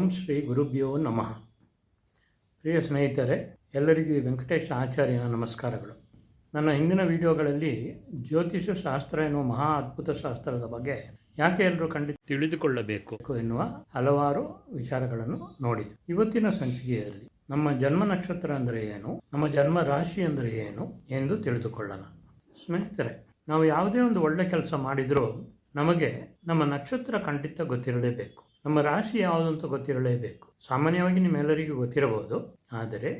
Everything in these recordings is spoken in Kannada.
ಓಂ ಶ್ರೀ ಗುರುಭ್ಯೋ ನಮಃ. ಪ್ರಿಯ ಸ್ನೇಹಿತರೆ, ಎಲ್ಲರಿಗೂ ವೆಂಕಟೇಶ ಆಚಾರ್ಯನ ನಮಸ್ಕಾರಗಳು. ನನ್ನ ಹಿಂದಿನ ವಿಡಿಯೋಗಳಲ್ಲಿ ಜ್ಯೋತಿಷ ಶಾಸ್ತ್ರ ಎನ್ನುವ ಮಹಾ ಅದ್ಭುತ ಶಾಸ್ತ್ರದ ಬಗ್ಗೆ ಯಾಕೆ ಎಲ್ಲರೂ ತಿಳಿದುಕೊಳ್ಳಬೇಕು ಎನ್ನುವ ಹಲವಾರು ವಿಚಾರಗಳನ್ನು ನೋಡಿದೆ. ಇವತ್ತಿನ ಸಂಚಿಕೆಯಲ್ಲಿ ನಮ್ಮ ಜನ್ಮ ನಕ್ಷತ್ರ ಅಂದರೆ ಏನು, ನಮ್ಮ ಜನ್ಮ ರಾಶಿ ಅಂದರೆ ಏನು ಎಂದು ತಿಳಿದುಕೊಳ್ಳೋಣ. ಸ್ನೇಹಿತರೆ, ನಾವು ಯಾವುದೇ ಒಂದು ಒಳ್ಳೆ ಕೆಲಸ ಮಾಡಿದರೂ ನಮಗೆ ನಮ್ಮ ನಕ್ಷತ್ರ ಖಂಡಿತ ಗೊತ್ತಿರಲೇಬೇಕು. ನಮ್ಮ ರಾಶಿ ಯಾವುದು ಅಂತ ಗೊತ್ತಿರಲೇಬೇಕು. ಸಾಮಾನ್ಯವಾಗಿ ನಿಮ್ಮೆಲ್ಲರಿಗೂ ಗೊತ್ತಿರಬಹುದು, ಆದರೆ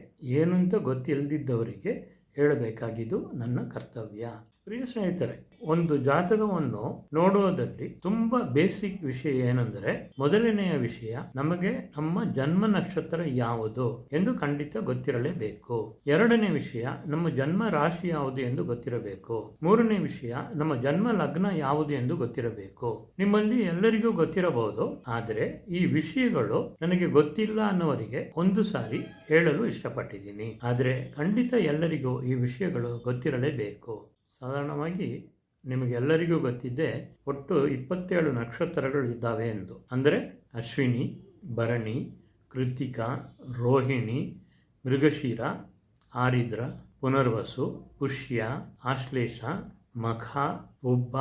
ಏನು ಅಂತ ಗೊತ್ತಿಲ್ಲದಿದ್ದವರಿಗೆ ಹೇಳಬೇಕಾಗಿದ್ದು ನನ್ನ ಕರ್ತವ್ಯ. ಪ್ರಿಯ ಸ್ನೇಹಿತರೆ, ಒಂದು ಜಾತಕವನ್ನು ನೋಡುವುದರಲ್ಲಿ ತುಂಬ ಬೇಸಿಕ್ ವಿಷಯ ಏನೆಂದರೆ, ಮೊದಲನೆಯ ವಿಷಯ ನಮಗೆ ನಮ್ಮ ಜನ್ಮ ನಕ್ಷತ್ರ ಯಾವುದು ಎಂದು ಖಂಡಿತ ಗೊತ್ತಿರಲೇಬೇಕು. ಎರಡನೇ ವಿಷಯ ನಮ್ಮ ಜನ್ಮ ರಾಶಿ ಯಾವುದು ಎಂದು ಗೊತ್ತಿರಬೇಕು. ಮೂರನೇ ವಿಷಯ ನಮ್ಮ ಜನ್ಮ ಲಗ್ನ ಯಾವುದು ಎಂದು ಗೊತ್ತಿರಬೇಕು. ನಿಮ್ಮಲ್ಲಿ ಎಲ್ಲರಿಗೂ ಗೊತ್ತಿರಬಹುದು, ಆದರೆ ಈ ವಿಷಯಗಳು ನನಗೆ ಗೊತ್ತಿಲ್ಲ ಅನ್ನುವರಿಗೆ ಒಂದು ಸಾರಿ ಹೇಳಲು ಇಷ್ಟಪಟ್ಟಿದ್ದೀನಿ. ಆದರೆ ಖಂಡಿತ ಎಲ್ಲರಿಗೂ ಈ ವಿಷಯಗಳು ಗೊತ್ತಿರಲೇಬೇಕು. ಸಾಧಾರಣವಾಗಿ ನಿಮಗೆಲ್ಲರಿಗೂ ಗೊತ್ತಿದ್ದೆ ಒಟ್ಟು 27 ನಕ್ಷತ್ರಗಳು ಇದ್ದಾವೆ ಎಂದು. ಅಂದರೆ ಅಶ್ವಿನಿ, ಭರಣಿ, ಕೃತಿಕ, ರೋಹಿಣಿ, ಮೃಗಶಿರ, ಆರಿದ್ರ, ಪುನರ್ವಸು, ಪುಷ್ಯ, ಆಶ್ಲೇಷ, ಮಖ, ಉಬ್ಬ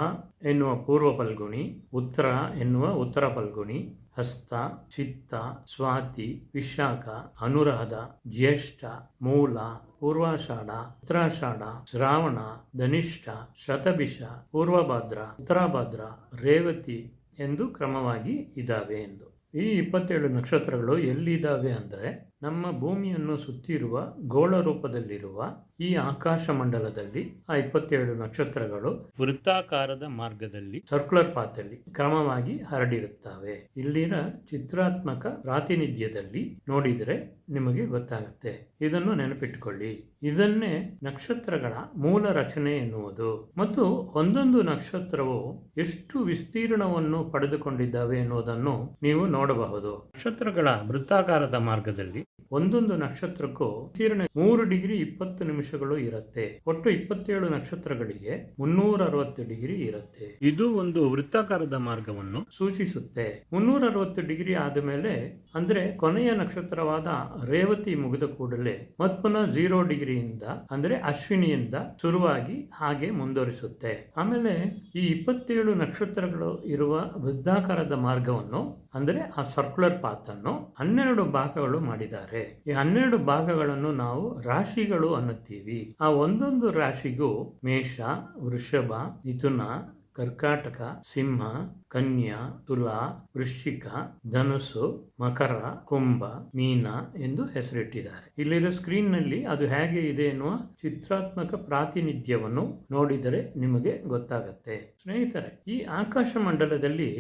ಎನ್ನುವ ಪೂರ್ವ ಫಲ್ಗುಣಿ, ಉತ್ತರ ಎನ್ನುವ ಉತ್ತರ ಫಲ್ಗುಣಿ, ಹಸ್ತ, ಚಿತ್ತ, ಸ್ವಾತಿ, ವಿಶಾಖ, ಅನುರಾಧ, ಜ್ಯೇಷ್ಠ, ಮೂಲ, ಪೂರ್ವಾಷಾಢ, ಉತ್ತರಾಷಾಢ, ಶ್ರಾವಣ, ಧನಿಷ್ಠ, ಶತಭಿಷ, ಪೂರ್ವಭಾದ್ರ, ಉತ್ತರಾಭಾದ್ರ, ರೇವತಿ ಎಂದು ಕ್ರಮವಾಗಿ ಇದ್ದಾವೆ ಎಂದು. ಈ 27 ನಕ್ಷತ್ರಗಳು ಎಲ್ಲಿದ್ದಾವೆ ಅಂದರೆ, ನಮ್ಮ ಭೂಮಿಯನ್ನು ಸುತ್ತಿರುವ ಗೋಳ ರೂಪದಲ್ಲಿರುವ ಈ ಆಕಾಶ ಮಂಡಲದಲ್ಲಿ ಆ 27 ನಕ್ಷತ್ರಗಳು ವೃತ್ತಾಕಾರದ ಮಾರ್ಗದಲ್ಲಿ ಸರ್ಕ್ಯುಲರ್ ಪಾತಲ್ಲಿ ಕ್ರಮವಾಗಿ ಹರಡಿರುತ್ತವೆ. ಇಲ್ಲಿನ ಚಿತ್ರಾತ್ಮಕ ಪ್ರಾತಿನಿಧ್ಯದಲ್ಲಿ ನೋಡಿದರೆ ನಿಮಗೆ ಗೊತ್ತಾಗುತ್ತೆ. ಇದನ್ನು ನೆನಪಿಟ್ಟುಕೊಳ್ಳಿ. ಇದನ್ನೇ ನಕ್ಷತ್ರಗಳ ಮೂಲ ರಚನೆ ಎನ್ನುವುದು. ಮತ್ತು ಒಂದೊಂದು ನಕ್ಷತ್ರವು ಎಷ್ಟು ವಿಸ್ತೀರ್ಣವನ್ನು ಪಡೆದುಕೊಂಡಿದ್ದಾವೆ ಎನ್ನುವುದನ್ನು ನೀವು ನೋಡಬಹುದು. ನಕ್ಷತ್ರಗಳ ವೃತ್ತಾಕಾರದ ಮಾರ್ಗದಲ್ಲಿ ಒಂದೊಂದು ನಕ್ಷತ್ರಕ್ಕೂ ವಿಸ್ತೀರ್ಣ 3 ಡಿಗ್ರಿ 20 ನಿಮಿಷಗಳು ಇರುತ್ತೆ. ಒಟ್ಟು 27 ನಕ್ಷತ್ರಗಳಿಗೆ 360 ಡಿಗ್ರಿ ಇರುತ್ತೆ. ಇದು ಒಂದು ವೃತ್ತಾಕಾರದ ಮಾರ್ಗವನ್ನು ಸೂಚಿಸುತ್ತೆ. 360 ಡಿಗ್ರಿ ಆದ ಮೇಲೆ ಅಂದ್ರೆ ಕೊನೆಯ ನಕ್ಷತ್ರವಾದ ರೇವತಿ ಮುಗಿದ ಕೂಡಲೇ ಮತ್ಪುನಃ 0 ಡಿಗ್ರಿಯಿಂದ ಅಂದ್ರೆ ಅಶ್ವಿನಿಯಿಂದ ಶುರುವಾಗಿ ಹಾಗೆ ಮುಂದುವರಿಸುತ್ತೆ. ಆಮೇಲೆ ಈ 27 ನಕ್ಷತ್ರಗಳು ಇರುವ ವೃತ್ತಾಕಾರದ ಮಾರ್ಗವನ್ನು ಅಂದರೆ ಆ ಸರ್ಕ್ಯುಲರ್ ಪಾತ್ ಅನ್ನು 12 ಭಾಗಗಳು ಮಾಡಿದ್ದಾರೆ. ಈ 12 ಭಾಗಗಳನ್ನು ನಾವು ರಾಶಿಗಳು ಅನ್ನುತ್ತೀವಿ. ಆ ಒಂದೊಂದು ರಾಶಿಗೂ ಮೇಷ, ವೃಷಭ, ಮಿಥುನ, ಕರ್ಕಾಟಕ, ಸಿಂಹ, ಕನ್ಯಾ, ತುಲಾ, ವೃಶ್ಚಿಕ, ಧನುಸ್ಸು, ಮಕರ, ಕುಂಭ, ಮೀನ ಎಂದು ಹೆಸರಿಟ್ಟಿದ್ದಾರೆ. ಇಲ್ಲಿರೋ ಸ್ಕ್ರೀನ್ ನಲ್ಲಿ ಅದು ಹೇಗೆ ಇದೆ ಎನ್ನುವ ಚಿತ್ರಾತ್ಮಕ ಪ್ರಾತಿನಿಧ್ಯವನ್ನು ನೋಡಿದರೆ ನಿಮಗೆ ಗೊತ್ತಾಗುತ್ತೆ. ಸ್ನೇಹಿತರೆ, ಈ ಆಕಾಶ ಮಂಡಲದಲ್ಲಿ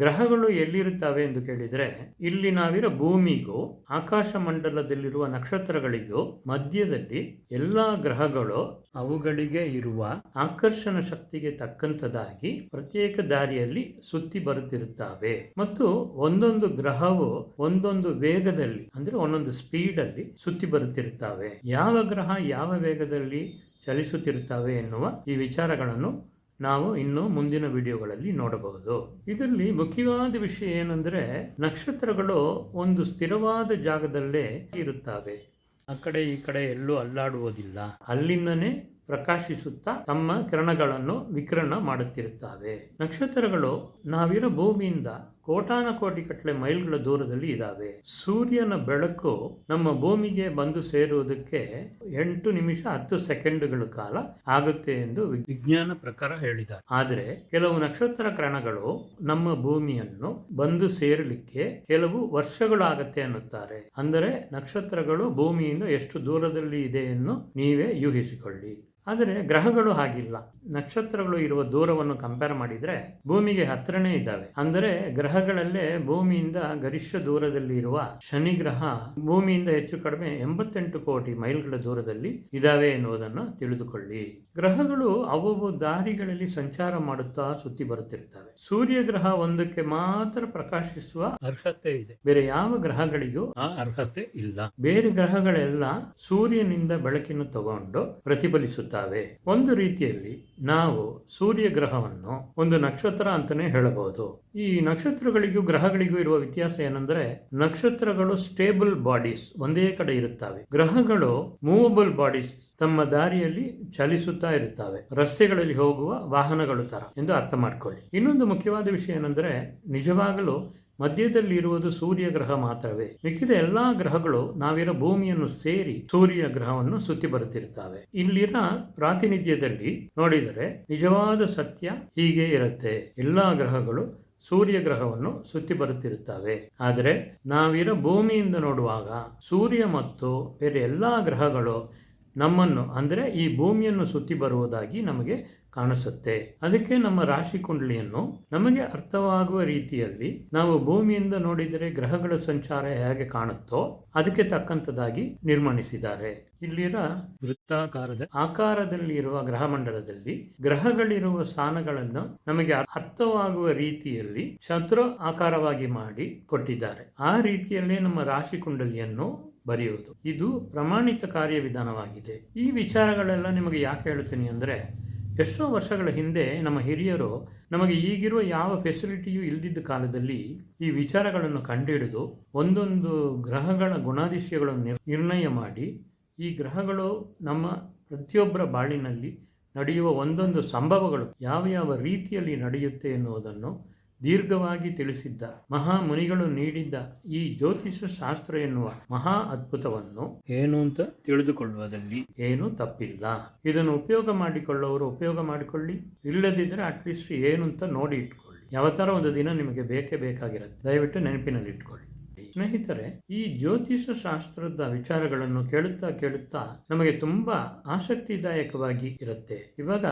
ಗ್ರಹಗಳು ಎಲ್ಲಿರುತ್ತವೆ ಎಂದು ಕೇಳಿದರೆ, ಇಲ್ಲಿ ನಾವಿರೋ ಭೂಮಿಗೂ ಆಕಾಶ ಮಂಡಲದಲ್ಲಿರುವ ನಕ್ಷತ್ರಗಳಿಗೂ ಮಧ್ಯದಲ್ಲಿ ಎಲ್ಲಾ ಗ್ರಹಗಳು ಅವುಗಳಿಗೆ ಇರುವ ಆಕರ್ಷಣ ಶಕ್ತಿಗೆ ತಕ್ಕಂತದಾಗಿ ಪ್ರತ್ಯೇಕ ದಾರಿಯಲ್ಲಿ ಸುತ್ತಿ ಬರುತ್ತಿರುತ್ತವೆ. ಮತ್ತು ಒಂದೊಂದು ಗ್ರಹವು ಒಂದೊಂದು ವೇಗದಲ್ಲಿ ಅಂದ್ರೆ ಒಂದೊಂದು ಸ್ಪೀಡ್ ಅಲ್ಲಿ ಸುತ್ತಿ ಬರುತ್ತಿರುತ್ತವೆ. ಯಾವ ಗ್ರಹ ಯಾವ ವೇಗದಲ್ಲಿ ಚಲಿಸುತ್ತಿರುತ್ತವೆ ಎನ್ನುವ ಈ ವಿಚಾರಗಳನ್ನು ನಾವು ಇನ್ನು ಮುಂದಿನ ವಿಡಿಯೋಗಳಲ್ಲಿ ನೋಡಬಹುದು. ಇದರಲ್ಲಿ ಮುಖ್ಯವಾದ ವಿಷಯ ಏನಂದ್ರೆ, ನಕ್ಷತ್ರಗಳು ಒಂದು ಸ್ಥಿರವಾದ ಜಾಗದಲ್ಲೇ ಇರುತ್ತವೆ. ಆ ಕಡೆ ಈ ಕಡೆ ಎಲ್ಲೂ ಅಲ್ಲಾಡುವುದಿಲ್ಲ. ಅಲ್ಲಿಂದನೇ ಪ್ರಕಾಶಿಸುತ್ತಾ ತಮ್ಮ ಕಿರಣಗಳನ್ನು ವಿಕಿರಣ ಮಾಡುತ್ತಿರುತ್ತವೆ. ನಕ್ಷತ್ರಗಳು ನಾವಿರೋ ಭೂಮಿಯಿಂದ ಕೋಟಾನಕೋಟಿ ಕಟ್ಟಲೆ ಮೈಲ್ಗಳ ದೂರದಲ್ಲಿ ಇದ್ದಾವೆ. ಸೂರ್ಯನ ಬೆಳಕು ನಮ್ಮ ಭೂಮಿಗೆ ಬಂದು ಸೇರುವುದಕ್ಕೆ 8 ನಿಮಿಷ 10 ಸೆಕೆಂಡ್ಗಳ ಕಾಲ ಆಗುತ್ತೆ ಎಂದು ವಿಜ್ಞಾನ ಪ್ರಕಾರ ಹೇಳಿದ್ದಾರೆ. ಆದರೆ ಕೆಲವು ನಕ್ಷತ್ರ ಕಿರಣಗಳು ನಮ್ಮ ಭೂಮಿಯನ್ನು ಬಂದು ಸೇರಲಿಕ್ಕೆ ಕೆಲವು ವರ್ಷಗಳಾಗತ್ತೆ ಅನ್ನುತ್ತಾರೆ. ಅಂದರೆ ನಕ್ಷತ್ರಗಳು ಭೂಮಿಯಿಂದ ಎಷ್ಟು ದೂರದಲ್ಲಿ ಇದೆ ಎಂದು ನೀವೇ ಊಹಿಸಿಕೊಳ್ಳಿ. ಆದರೆ ಗ್ರಹಗಳು ಹಾಗಿಲ್ಲ. ನಕ್ಷತ್ರಗಳು ಇರುವ ದೂರವನ್ನು ಕಂಪೇರ್ ಮಾಡಿದರೆ ಭೂಮಿಗೆ ಹತ್ರನೇ ಇದ್ದಾವೆ. ಅಂದರೆ ಗ್ರಹಗಳಲ್ಲೇ ಭೂಮಿಯಿಂದ ಗರಿಷ್ಠ ದೂರದಲ್ಲಿ ಇರುವ ಶನಿ ಗ್ರಹ ಭೂಮಿಯಿಂದ ಹೆಚ್ಚು ಕಡಿಮೆ 88 ಕೋಟಿ ಮೈಲ್ಗಳ ದೂರದಲ್ಲಿ ಇದ್ದಾವೆ ಎನ್ನುವುದನ್ನು ತಿಳಿದುಕೊಳ್ಳಿ. ಗ್ರಹಗಳು ಅವು ದಾರಿಗಳಲ್ಲಿ ಸಂಚಾರ ಮಾಡುತ್ತಾ ಸುತ್ತಿ ಬರುತ್ತಿರ್ತವೆ. ಸೂರ್ಯ ಗ್ರಹ ಒಂದಕ್ಕೆ ಮಾತ್ರ ಪ್ರಕಾಶಿಸುವ ಅರ್ಹತೆ ಇದೆ, ಬೇರೆ ಯಾವ ಗ್ರಹಗಳಿಗೂ ಆ ಅರ್ಹತೆ ಇಲ್ಲ. ಬೇರೆ ಗ್ರಹಗಳೆಲ್ಲ ಸೂರ್ಯನಿಂದ ಬೆಳಕಿನ ತಗೊಂಡು ಪ್ರತಿಫಲಿಸುತ್ತವೆ. ಒಂದು ರೀತಿಯಲ್ಲಿ ನಾವು ಸೂರ್ಯ ಗ್ರಹವನ್ನು ಒಂದು ನಕ್ಷತ್ರ ಅಂತಾನೆ ಹೇಳಬಹುದು. ಈ ನಕ್ಷತ್ರ ನಕ್ಷತ್ರಗಳಿಗೂ ಗ್ರಹಗಳಿಗೂ ಇರುವ ವ್ಯತ್ಯಾಸ ಏನಂದ್ರೆ ನಕ್ಷತ್ರಗಳು ಸ್ಟೇಬಲ್ ಬಾಡೀಸ್, ಒಂದೇ ಕಡೆ ಇರುತ್ತವೆ. ಗ್ರಹಗಳು ಮೂವಬಲ್ ಬಾಡೀಸ್, ತಮ್ಮ ದಾರಿಯಲ್ಲಿ ಚಲಿಸುತ್ತಾ ಇರುತ್ತವೆ, ರಸ್ತೆಗಳಲ್ಲಿ ಹೋಗುವ ವಾಹನಗಳು ತರ ಎಂದು ಅರ್ಥ ಮಾಡ್ಕೊಳ್ಳಿ. ಇನ್ನೊಂದು ಮುಖ್ಯವಾದ ವಿಷಯ ಏನಂದ್ರೆ ನಿಜವಾಗಲೂ ಮಧ್ಯದಲ್ಲಿ ಇರುವುದು ಸೂರ್ಯ ಗ್ರಹ ಮಾತ್ರವೇ. ಮಿಕ್ಕಿದ ಎಲ್ಲಾ ಗ್ರಹಗಳು ನಾವಿರೋ ಭೂಮಿಯನ್ನು ಸೇರಿ ಸೂರ್ಯ ಗ್ರಹವನ್ನು ಸುತ್ತಿ ಬರುತ್ತಿರುತ್ತವೆ. ಇಲ್ಲಿನ ಪ್ರಾತಿನಿಧ್ಯದಲ್ಲಿ ನೋಡಿದರೆ ನಿಜವಾದ ಸತ್ಯ ಹೀಗೆ ಇರುತ್ತೆ. ಎಲ್ಲಾ ಗ್ರಹಗಳು ಸೂರ್ಯ ಗ್ರಹವನ್ನು ಸುತ್ತಿ ಬರುತ್ತಿರುತ್ತವೆ. ಆದರೆ ನಾವಿರೋ ಭೂಮಿಯಿಂದ ನೋಡುವಾಗ ಸೂರ್ಯ ಮತ್ತು ಬೇರೆ ಎಲ್ಲಾ ಗ್ರಹಗಳು ನಮ್ಮನ್ನು ಅಂದರೆ ಈ ಭೂಮಿಯನ್ನು ಸುತ್ತಿ ಬರುವುದಾಗಿ ನಮಗೆ ಕಾಣಿಸುತ್ತೆ. ಅದಕ್ಕೆ ನಮ್ಮ ರಾಶಿ ಕುಂಡಲಿಯನ್ನು ನಮಗೆ ಅರ್ಥವಾಗುವ ರೀತಿಯಲ್ಲಿ ನಾವು ಭೂಮಿಯಿಂದ ನೋಡಿದರೆ ಗ್ರಹಗಳ ಸಂಚಾರ ಹೇಗೆ ಕಾಣುತ್ತೋ ಅದಕ್ಕೆ ತಕ್ಕಂಥದ್ದಾಗಿ ನಿರ್ಮಾಣಿಸಿದ್ದಾರೆ. ಇಲ್ಲಿರ ವೃತ್ತಾಕಾರದ ಆಕಾರದಲ್ಲಿ ಇರುವ ಗ್ರಹ ಮಂಡಲದಲ್ಲಿ ಗ್ರಹಗಳಿರುವ ಸ್ಥಾನಗಳನ್ನು ನಮಗೆ ಅರ್ಥವಾಗುವ ರೀತಿಯಲ್ಲಿ ಚತುರ ಆಕಾರವಾಗಿ ಮಾಡಿ ಕೊಟ್ಟಿದ್ದಾರೆ. ಆ ರೀತಿಯಲ್ಲೇ ನಮ್ಮ ರಾಶಿ ಕುಂಡಲಿಯನ್ನು ಬರೆಯುವುದು ಇದು ಪ್ರಮಾಣಿತ ಕಾರ್ಯವಿಧಾನವಾಗಿದೆ. ಈ ವಿಚಾರಗಳೆಲ್ಲ ನಿಮಗೆ ಯಾಕೆ ಹೇಳ್ತೀನಿ ಅಂದರೆ ಎಷ್ಟೋ ವರ್ಷಗಳ ಹಿಂದೆ ನಮ್ಮ ಹಿರಿಯರು ನಮಗೆ ಈಗಿರುವ ಯಾವ ಫೆಸಿಲಿಟಿಯೂ ಇಲ್ದಿದ್ದ ಕಾಲದಲ್ಲಿ ಈ ವಿಚಾರಗಳನ್ನು ಕಂಡುಹಿಡಿದು ಒಂದೊಂದು ಗ್ರಹಗಳ ಗುಣಾದಿಶಯಗಳನ್ನು ನಿರ್ಣಯ ಮಾಡಿ ಈ ಗ್ರಹಗಳು ನಮ್ಮ ಪ್ರತಿಯೊಬ್ಬರ ಬಾಳಿನಲ್ಲಿ ನಡೆಯುವ ಒಂದೊಂದು ಸಂಭವಗಳು ಯಾವ ಯಾವ ರೀತಿಯಲ್ಲಿ ನಡೆಯುತ್ತೆ ಎನ್ನುವುದನ್ನು ದೀರ್ಘವಾಗಿ ತಿಳಿಸಿದ್ದ ಮಹಾ ಮುನಿಗಳು ನೀಡಿದ್ದ ಈ ಜ್ಯೋತಿಷ ಶಾಸ್ತ್ರ ಎನ್ನುವ ಮಹಾ ಅದ್ಭುತವನ್ನು ಏನು ಅಂತ ತಿಳಿದುಕೊಳ್ಳುವುದರಲ್ಲಿ ಏನೂ ತಪ್ಪಿಲ್ಲ. ಇದನ್ನು ಉಪಯೋಗ ಮಾಡಿಕೊಳ್ಳುವವರು ಉಪಯೋಗ ಮಾಡಿಕೊಳ್ಳಿ, ಇಲ್ಲದಿದ್ದರೆ ಅಟ್ಲೀಸ್ಟ್ ಏನು ಅಂತ ನೋಡಿ ಇಟ್ಕೊಳ್ಳಿ. ಯಾವತ್ತಾರ ಒಂದು ದಿನ ನಿಮಗೆ ಬೇಕೇ ಬೇಕಾಗಿರುತ್ತೆ, ದಯವಿಟ್ಟು ನೆನಪಿನಲ್ಲಿ ಇಟ್ಕೊಳ್ಳಿ. ಸ್ನೇಹಿತರೆ, ಈ ಜ್ಯೋತಿಷ ಶಾಸ್ತ್ರದ ವಿಚಾರಗಳನ್ನು ಕೇಳುತ್ತಾ ನಮಗೆ ತುಂಬಾ ಆಸಕ್ತಿದಾಯಕವಾಗಿ ಇರುತ್ತೆ. ಇವಾಗ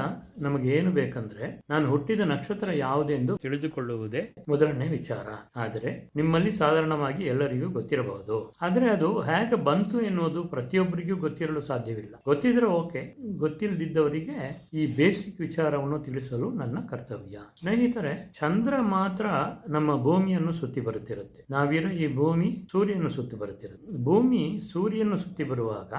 ನಮಗೆ ಏನು ಬೇಕಂದ್ರೆ ನಾನು ಹುಟ್ಟಿದ ನಕ್ಷತ್ರ ಯಾವುದೆಂದು ತಿಳಿದುಕೊಳ್ಳುವುದೇ ಮೊದಲನೇ ವಿಚಾರ. ಆದರೆ ನಿಮ್ಮಲ್ಲಿ ಸಾಧಾರಣವಾಗಿ ಎಲ್ಲರಿಗೂ ಗೊತ್ತಿರಬಹುದು, ಆದರೆ ಅದು ಹೇಗೆ ಬಂತು ಎನ್ನುವುದು ಪ್ರತಿಯೊಬ್ಬರಿಗೂ ಗೊತ್ತಿರಲು ಸಾಧ್ಯವಿಲ್ಲ. ಗೊತ್ತಿದ್ರೆ ಓಕೆ, ಗೊತ್ತಿಲ್ಲದಿದ್ದವರಿಗೆ ಈ ಬೇಸಿಕ್ ವಿಚಾರವನ್ನು ತಿಳಿಸಲು ನನ್ನ ಕರ್ತವ್ಯ. ಸ್ನೇಹಿತರೆ, ಚಂದ್ರ ಮಾತ್ರ ನಮ್ಮ ಭೂಮಿಯನ್ನು ಸುತ್ತಿ ಬರುತ್ತಿರುತ್ತೆ. ನಾವಿರೋ ಈ ಭೂಮಿ ಸೂರ್ಯನ ಸುತ್ತಿ ಬರುತ್ತಿರುತ್ತೆ. ಭೂಮಿ ಸೂರ್ಯನ ಸುತ್ತಿ ಬರುವಾಗ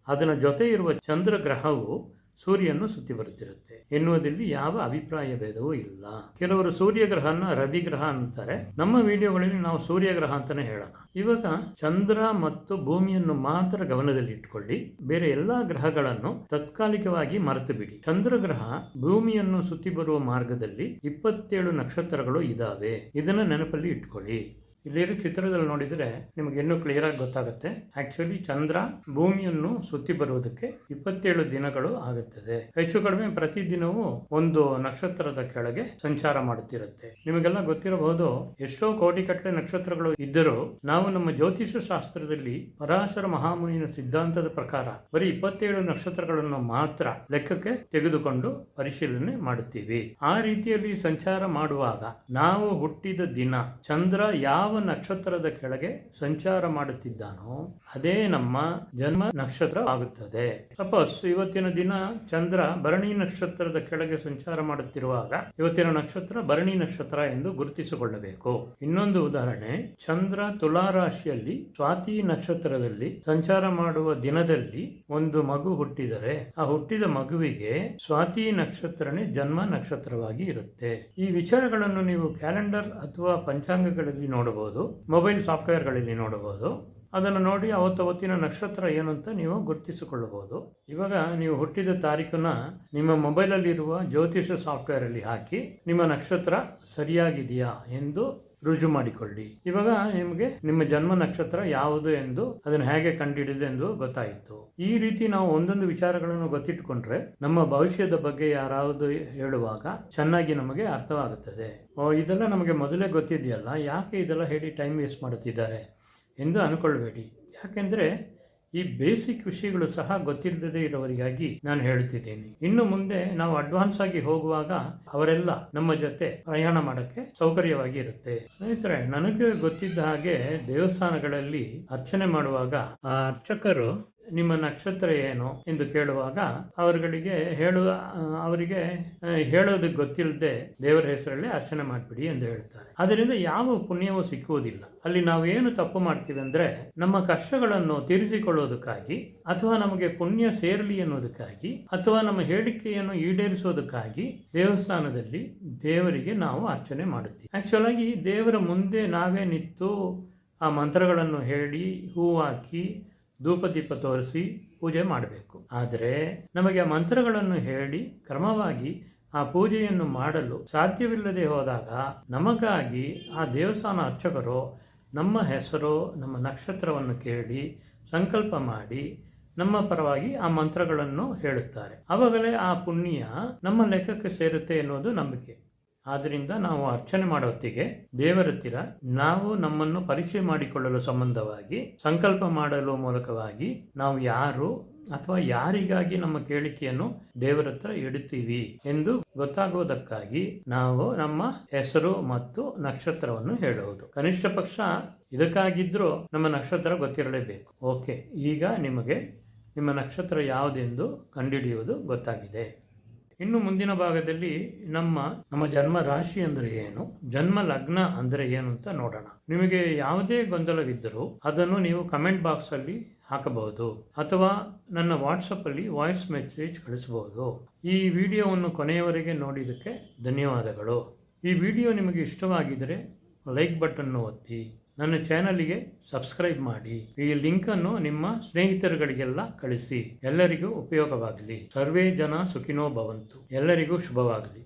ಅದರ ಜೊತೆ ಇರುವ ಚಂದ್ರ ಗ್ರಹವು ಸೂರ್ಯನ ಸುತ್ತಿ ಬರುತ್ತಿರುತ್ತೆ ಎನ್ನುವುದರಲ್ಲಿ ಯಾವ ಅಭಿಪ್ರಾಯ ಭೇದವೂ ಇಲ್ಲ. ಕೆಲವರು ಸೂರ್ಯ ಗ್ರಹನ ರವಿ ಗ್ರಹ ಅಂತಾರೆ. ನಮ್ಮ ವಿಡಿಯೋಗಳಲ್ಲಿ ನಾವು ಸೂರ್ಯ ಗ್ರಹ ಅಂತಾನೆ ಹೇಳೋಣ. ಇವಾಗ ಚಂದ್ರ ಮತ್ತು ಭೂಮಿಯನ್ನು ಮಾತ್ರ ಗಮನದಲ್ಲಿ ಇಟ್ಕೊಳ್ಳಿ, ಬೇರೆ ಎಲ್ಲಾ ಗ್ರಹಗಳನ್ನು ತಾತ್ಕಾಲಿಕವಾಗಿ ಮರೆತು ಬಿಡಿ. ಚಂದ್ರ ಗ್ರಹ ಭೂಮಿಯನ್ನು ಸುತ್ತಿ ಬರುವ ಮಾರ್ಗದಲ್ಲಿ 27 ನಕ್ಷತ್ರಗಳು ಇದಾವೆ. ಇದನ್ನ ನೆನಪಲ್ಲಿ ಇಟ್ಕೊಳ್ಳಿ. ಇಲ್ಲಿರೋ ಚಿತ್ರದಲ್ಲಿ ನೋಡಿದರೆ ನಿಮಗೆ ಇನ್ನೂ ಕ್ಲಿಯರ್ ಆಗಿ ಗೊತ್ತಾಗುತ್ತೆ. ಆಕ್ಚುಲಿ ಚಂದ್ರ ಭೂಮಿಯನ್ನು ಸುತ್ತಿ ಬರುವುದಕ್ಕೆ 27 ದಿನಗಳು ಆಗುತ್ತದೆ. ಹೆಚ್ಚು ಕಡಿಮೆ ಪ್ರತಿದಿನವೂ ಒಂದು ನಕ್ಷತ್ರದ ಕೆಳಗೆ ಸಂಚಾರ ಮಾಡುತ್ತಿರುತ್ತೆ. ನಿಮಗೆಲ್ಲ ಗೊತ್ತಿರಬಹುದು, ಎಷ್ಟೋ ಕೋಟಿಗಟ್ಟಲೆ ನಕ್ಷತ್ರಗಳು ಇದ್ದರೂ ನಾವು ನಮ್ಮ ಜ್ಯೋತಿಷ ಶಾಸ್ತ್ರದಲ್ಲಿ ಪರಾಶರ ಮಹಾಮುನಿಯ ಸಿದ್ಧಾಂತದ ಪ್ರಕಾರ ಬರೀ 27 ನಕ್ಷತ್ರಗಳನ್ನು ಮಾತ್ರ ಲೆಕ್ಕಕ್ಕೆ ತೆಗೆದುಕೊಂಡು ಪರಿಶೀಲನೆ ಮಾಡುತ್ತೀವಿ. ಆ ರೀತಿಯಲ್ಲಿ ಸಂಚಾರ ಮಾಡುವಾಗ ನಾವು ಹುಟ್ಟಿದ ದಿನ ಚಂದ್ರ ಯಾವ ನಕ್ಷತ್ರದ ಕೆಳಗೆ ಸಂಚಾರ ಮಾಡುತ್ತಿದ್ದಾನೋ ಅದೇ ನಮ್ಮ ಜನ್ಮ ನಕ್ಷತ್ರ ಆಗುತ್ತದೆ. ಸಪೋಸ್ ಇವತ್ತಿನ ದಿನ ಚಂದ್ರ ಭರಣಿ ನಕ್ಷತ್ರದ ಕೆಳಗೆ ಸಂಚಾರ ಮಾಡುತ್ತಿರುವಾಗ ಇವತ್ತಿನ ನಕ್ಷತ್ರ ಭರಣಿ ನಕ್ಷತ್ರ ಎಂದು ಗುರುತಿಸಿಕೊಳ್ಳಬೇಕು. ಇನ್ನೊಂದು ಉದಾಹರಣೆ, ಚಂದ್ರ ತುಲಾ ರಾಶಿಯಲ್ಲಿ ಸ್ವಾತಿ ನಕ್ಷತ್ರದಲ್ಲಿ ಸಂಚಾರ ಮಾಡುವ ದಿನದಲ್ಲಿ ಒಂದು ಮಗು ಹುಟ್ಟಿದರೆ ಆ ಹುಟ್ಟಿದ ಮಗುವಿಗೆ ಸ್ವಾತಿ ನಕ್ಷತ್ರನೇ ಜನ್ಮ ನಕ್ಷತ್ರವಾಗಿ ಇರುತ್ತೆ. ಈ ವಿಚಾರಗಳನ್ನು ನೀವು ಕ್ಯಾಲೆಂಡರ್ ಅಥವಾ ಪಂಚಾಂಗಗಳಲ್ಲಿ ನೋಡಬಹುದು, ಮೊಬೈಲ್ ಸಾಫ್ಟ್ವೇರ್ಗಳಲ್ಲಿ ನೋಡಬಹುದು. ಅದನ್ನು ನೋಡಿ ಅವತ್ತಿನ ನಕ್ಷತ್ರ ಏನು ಅಂತ ನೀವು ಗುರುತಿಸಿಕೊಳ್ಳಬಹುದು. ಇವಾಗ ನೀವು ಹುಟ್ಟಿದ ತಾರೀಕನ್ನ ನಿಮ್ಮ ಮೊಬೈಲಲ್ಲಿರುವ ಜ್ಯೋತಿಷ ಸಾಫ್ಟ್ವೇರಲ್ಲಿ ಹಾಕಿ ನಿಮ್ಮ ನಕ್ಷತ್ರ ಸರಿಯಾಗಿದೆಯಾ ಎಂದು ರುಜು ಮಾಡಿಕೊಳ್ಳಿ. ಇವಾಗ ನಿಮಗೆ ನಿಮ್ಮ ಜನ್ಮ ನಕ್ಷತ್ರ ಯಾವುದು ಎಂದು ಅದನ್ನು ಹೇಗೆ ಕಂಡುಹಿಡಿದೆ ಎಂದು ಗೊತ್ತಾಯಿತು. ಈ ರೀತಿ ನಾವು ಒಂದೊಂದು ವಿಚಾರಗಳನ್ನು ಗೊತ್ತಿಟ್ಟುಕೊಂಡ್ರೆ ನಮ್ಮ ಭವಿಷ್ಯದ ಬಗ್ಗೆ ಯಾರಾவது ಹೇಳುವಾಗ ಚೆನ್ನಾಗಿ ನಮಗೆ ಅರ್ಥವಾಗುತ್ತದೆ. ಇದೆಲ್ಲ ನಮಗೆ ಮೊದಲೇ ಗೊತ್ತಿದೆಯಲ್ಲ, ಯಾಕೆ ಇದೆಲ್ಲ ಹೇಳಿ ಟೈಮ್ ವೇಸ್ಟ್ ಮಾಡುತ್ತಿದ್ದಾರೆ ಎಂದು ಅನ್ಕೊಳ್ಬೇಡಿ. ಯಾಕೆಂದ್ರೆ ಈ ಬೇಸಿಕ್ ವಿಷಯಗಳು ಸಹ ಗೊತ್ತಿಲ್ಲದೇ ಇರೋವರಿಗಾಗಿ ನಾನು ಹೇಳುತ್ತಿದ್ದೇನೆ. ಇನ್ನು ಮುಂದೆ ನಾವು ಅಡ್ವಾನ್ಸ್ ಆಗಿ ಹೋಗುವಾಗ ಅವರೆಲ್ಲ ನಮ್ಮ ಜೊತೆ ಪ್ರಯಾಣ ಮಾಡೋಕ್ಕೆ ಸೌಕರ್ಯವಾಗಿ ಇರುತ್ತೆ. ಸ್ನೇಹಿತರೆ, ನನಗೆ ಗೊತ್ತಿದ್ದ ಹಾಗೆ ದೇವಸ್ಥಾನಗಳಲ್ಲಿ ಅರ್ಚನೆ ಮಾಡುವಾಗ ಆ ಅರ್ಚಕರು ನಿಮ್ಮ ನಕ್ಷತ್ರ ಏನು ಎಂದು ಕೇಳುವಾಗ ಅವರಿಗೆ ಹೇಳೋದಕ್ಕೆ ಗೊತ್ತಿಲ್ಲದೆ ದೇವರ ಹೆಸರಲ್ಲಿ ಅರ್ಚನೆ ಮಾಡಿಬಿಡಿ ಎಂದು ಹೇಳ್ತಾರೆ. ಅದರಿಂದ ಯಾವ ಪುಣ್ಯವೂ ಸಿಕ್ಕುವುದಿಲ್ಲ. ಅಲ್ಲಿ ನಾವೇನು ತಪ್ಪು ಮಾಡ್ತೀವಿ ಅಂದರೆ, ನಮ್ಮ ಕಷ್ಟಗಳನ್ನು ತೀರಿಸಿಕೊಳ್ಳೋದಕ್ಕಾಗಿ ಅಥವಾ ನಮಗೆ ಪುಣ್ಯ ಸೇರಲಿ ಅನ್ನೋದಕ್ಕಾಗಿ ಅಥವಾ ನಮ್ಮ ಹೇಳಿಕೆಯನ್ನು ಈಡೇರಿಸೋದಕ್ಕಾಗಿ ದೇವಸ್ಥಾನದಲ್ಲಿ ದೇವರಿಗೆ ನಾವು ಅರ್ಚನೆ ಮಾಡುತ್ತೀವಿ. ಆಕ್ಚುಲ್ ಆಗಿ ದೇವರ ಮುಂದೆ ನಾವೇ ನಿಂತು ಆ ಮಂತ್ರಗಳನ್ನು ಹೇಳಿ ಹೂ ಹಾಕಿ ಧೂಪದೀಪ ತೋರಿಸಿ ಪೂಜೆ ಮಾಡಬೇಕು. ಆದರೆ ನಮಗೆ ಆ ಮಂತ್ರಗಳನ್ನು ಹೇಳಿ ಕ್ರಮವಾಗಿ ಆ ಪೂಜೆಯನ್ನು ಮಾಡಲು ಸಾಧ್ಯವಿಲ್ಲದೆ ಹೋದಾಗ ನಮಗಾಗಿ ಆ ದೇವಸ್ಥಾನ ಅರ್ಚಕರು ನಮ್ಮ ಹೆಸರು, ನಮ್ಮ ನಕ್ಷತ್ರವನ್ನು ಕೇಳಿ ಸಂಕಲ್ಪ ಮಾಡಿ ನಮ್ಮ ಪರವಾಗಿ ಆ ಮಂತ್ರಗಳನ್ನು ಹೇಳುತ್ತಾರೆ. ಅವಾಗಲೇ ಆ ಪುಣ್ಯ ನಮ್ಮ ಲೆಕ್ಕಕ್ಕೆ ಸೇರುತ್ತೆ ಎನ್ನುವುದು ನಂಬಿಕೆ. ಆದ್ದರಿಂದ ನಾವು ಅರ್ಚನೆ ಮಾಡೋ ಹೊತ್ತಿಗೆ ದೇವರ ಹತ್ತಿರ ನಾವು ನಮ್ಮನ್ನು ಪರಿಚಯ ಮಾಡಿಕೊಳ್ಳಲು ಸಂಬಂಧವಾಗಿ ಸಂಕಲ್ಪ ಮಾಡಲು ಮೂಲಕವಾಗಿ ನಾವು ಯಾರು ಅಥವಾ ಯಾರಿಗಾಗಿ ನಮ್ಮ ಕೇಳಿಕೆಯನ್ನು ದೇವರ ಹತ್ರ ಇಡುತ್ತೀವಿ ಎಂದು ಗೊತ್ತಾಗುವುದಕ್ಕಾಗಿ ನಾವು ನಮ್ಮ ಹೆಸರು ಮತ್ತು ನಕ್ಷತ್ರವನ್ನು ಹೇಳುವುದು. ಕನಿಷ್ಠ ಪಕ್ಷ ಇದಕ್ಕಾಗಿದ್ರೂ ನಮ್ಮ ನಕ್ಷತ್ರ ಗೊತ್ತಿರಲೇಬೇಕು. ಓಕೆ, ಈಗ ನಿಮಗೆ ನಿಮ್ಮ ನಕ್ಷತ್ರ ಯಾವುದೆಂದು ಕಂಡುಹಿಡಿಯುವುದು ಗೊತ್ತಾಗಿದೆ. ಇನ್ನು ಮುಂದಿನ ಭಾಗದಲ್ಲಿ ನಮ್ಮ ಜನ್ಮ ರಾಶಿ ಅಂದರೆ ಏನು, ಜನ್ಮ ಲಗ್ನ ಅಂದರೆ ಏನು ಅಂತ ನೋಡೋಣ. ನಿಮಗೆ ಯಾವುದೇ ಗೊಂದಲವಿದ್ದರೂ ಅದನ್ನು ನೀವು ಕಮೆಂಟ್ ಬಾಕ್ಸಲ್ಲಿ ಹಾಕಬಹುದು ಅಥವಾ ನನ್ನ ವಾಟ್ಸಪ್ಪಲ್ಲಿ ವಾಯ್ಸ್ ಮೆಸೇಜ್ ಕಳಿಸಬಹುದು. ಈ ವಿಡಿಯೋವನ್ನು ಕೊನೆಯವರೆಗೆ ನೋಡಿದ್ದಕ್ಕೆ ಧನ್ಯವಾದಗಳು. ಈ ವಿಡಿಯೋ ನಿಮಗೆ ಇಷ್ಟವಾಗಿದ್ದರೆ ಲೈಕ್ ಬಟನ್ನು ಒತ್ತಿ, ನನ್ನ ಚಾನಲ್ಗೆ ಸಬ್ಸ್ಕ್ರೈಬ್ ಮಾಡಿ, ಈ ಲಿಂಕನ್ನು ನಿಮ್ಮ ಸ್ನೇಹಿತರುಗಳಿಗೆಲ್ಲ ಕಳಿಸಿ. ಎಲ್ಲರಿಗೂ ಉಪಯೋಗವಾಗಲಿ. ಸರ್ವೇ ಜನ ಸುಖಿನೋ ಭವಂತು. ಎಲ್ಲರಿಗೂ ಶುಭವಾಗಲಿ.